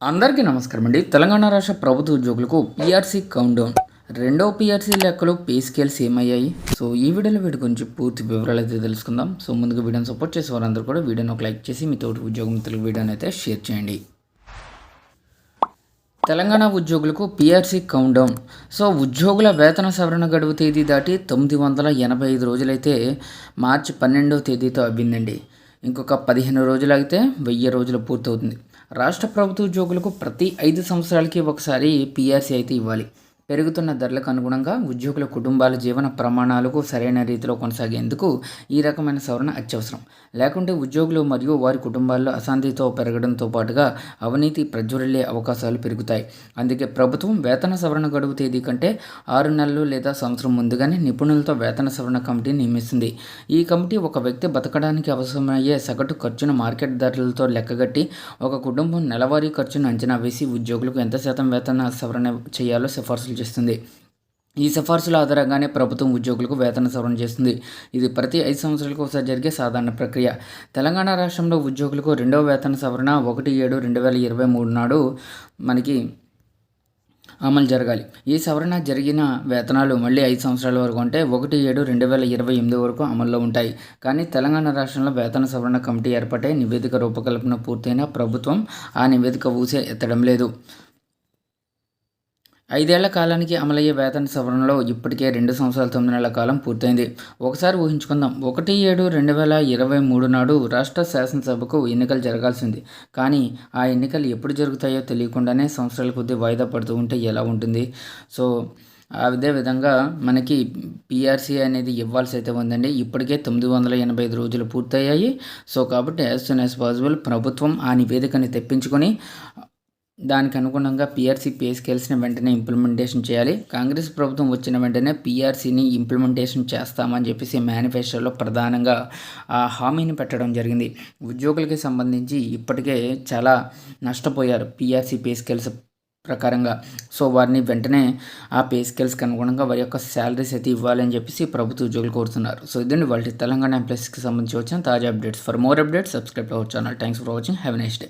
అందరికీ నమస్కారం అండి. తెలంగాణ రాష్ట్ర ప్రభుత్వ ఉద్యోగులకు పీఆర్సీ కౌంట్డౌన్ రెండవ పీఆర్సీ లెక్కలు పే స్కేల్స్ ఏమయ్యాయి. సో ఈ వీడియోలో వీటి గురించి పూర్తి వివరాలు అయితే తెలుసుకుందాం. సో ముందుగా వీడియోని సపోర్ట్ చేసే వారందరూ కూడా వీడియోని ఒక లైక్ చేసి మీ తోటి ఉద్యోగ మిత్రులకు వీడియోని అయితే షేర్ చేయండి. తెలంగాణ ఉద్యోగులకు పీఆర్సీ కౌంట్డౌన్. సో ఉద్యోగుల వేతన సవరణ గడువు తేదీ దాటి 985 రోజులైతే మార్చి 12వ తేదీతో అబ్బిందండి. ఇంకొక 15 రోజులు అయితే 1000 రోజులు పూర్తవుతుంది. రాష్ట్ర ప్రభుత్వ ఉద్యోగులకు ప్రతి 5 సంవత్సరాలకి ఒకసారి పీఆర్సీ అయితే ఇవ్వాలి. పెరుగుతున్న ధరలకు అనుగుణంగా ఉద్యోగుల కుటుంబాల జీవన ప్రమాణాలకు సరైన రీతిలో కొనసాగేందుకు ఈ రకమైన సవరణ అత్యవసరం. లేకుంటే ఉద్యోగులు మరియు వారి కుటుంబాల్లో అశాంతితో పెరగడంతో పాటుగా అవినీతి ప్రజ్వరిల్లే అవకాశాలు పెరుగుతాయి. అందుకే ప్రభుత్వం వేతన సవరణ గడువు తేదీ కంటే 6 నెలలు లేదా సంవత్సరం ముందుగానే నిపుణులతో వేతన సవరణ కమిటీని నియమిస్తుంది. ఈ కమిటీ ఒక వ్యక్తి బతకడానికి అవసరమయ్యే సగటు ఖర్చును మార్కెట్ ధరలతో లెక్కగట్టి ఒక కుటుంబం నెలవారీ ఖర్చును అంచనా వేసి ఉద్యోగులకు ఎంత శాతం వేతన సవరణ చేయాలో సిఫార్సులు చేస్తుంది. ఈ సిఫార్సుల ఆధారంగానే ప్రభుత్వం ఉద్యోగులకు వేతన సవరణ చేస్తుంది. ఇది ప్రతి 5 సంవత్సరాలకు ఒకసారి జరిగే సాధారణ ప్రక్రియ. తెలంగాణ రాష్ట్రంలో ఉద్యోగులకు రెండవ వేతన సవరణ 1/7/2023 నాడు మనకి అమలు జరగాలి. ఈ సవరణ జరిగిన వేతనాలు మళ్ళీ 5 సంవత్సరాల వరకు అంటే 1/7/2028 వరకు అమల్లో ఉంటాయి. కానీ తెలంగాణ రాష్ట్రంలో వేతన సవరణ కమిటీ ఏర్పాటై నివేదిక రూపకల్పన పూర్తయినా ప్రభుత్వం ఆ నివేదిక ఊసే ఎత్తడం లేదు. 5 ఏళ్ల కాలానికి అమలయ్యే వేతన సవరణలో ఇప్పటికే 2 సంవత్సరాల 9 నెలల కాలం పూర్తయింది. ఒకసారి ఊహించుకుందాం. 1/7/2023 నాడు రాష్ట్ర శాసనసభకు ఎన్నికలు జరగాల్సింది. కానీ ఆ ఎన్నికలు ఎప్పుడు జరుగుతాయో తెలియకుండానే సంవత్సరాల కొద్దీ వాయిదా పడుతూ ఉంటే ఎలా ఉంటుంది? సో అదే విధంగా మనకి పీఆర్సీ అనేది ఇవ్వాల్సి అయితే ఉందండి. ఇప్పటికే 985 రోజులు పూర్తయ్యాయి. సో కాబట్టి యాజ్ సూన్ యాజ్ పాసిబుల్ ప్రభుత్వం ఆ నివేదికని తెప్పించుకొని దానికి అనుగుణంగా పీఆర్సీ పే స్కేల్స్ని వెంటనే ఇంప్లిమెంటేషన్ చేయాలి. కాంగ్రెస్ ప్రభుత్వం వచ్చిన వెంటనే పీఆర్సీని ఇంప్లిమెంటేషన్ చేస్తామని చెప్పేసి మేనిఫెస్టోలో ప్రధానంగా ఆ హామీని పెట్టడం జరిగింది. ఉద్యోగులకి సంబంధించి ఇప్పటికే చాలా నష్టపోయారు పీఆర్సీ పే స్కేల్స్ ప్రకారంగా. సో వారిని వెంటనే ఆ పే స్కేల్స్కి అనుగుణంగా వారి యొక్క శాలరీస్ అయితే ఇవ్వాలని చెప్పేసి ప్రభుత్వ ఉద్యోగులు కోరుతున్నారు. సో ఇదండి వాళ్ళ తెలంగాణ ఎంప్లాయీస్కి సంబంధించి వచ్చిన తాజా updates. For more updates subscribe our channel. Thanks for watching. Have a nice day.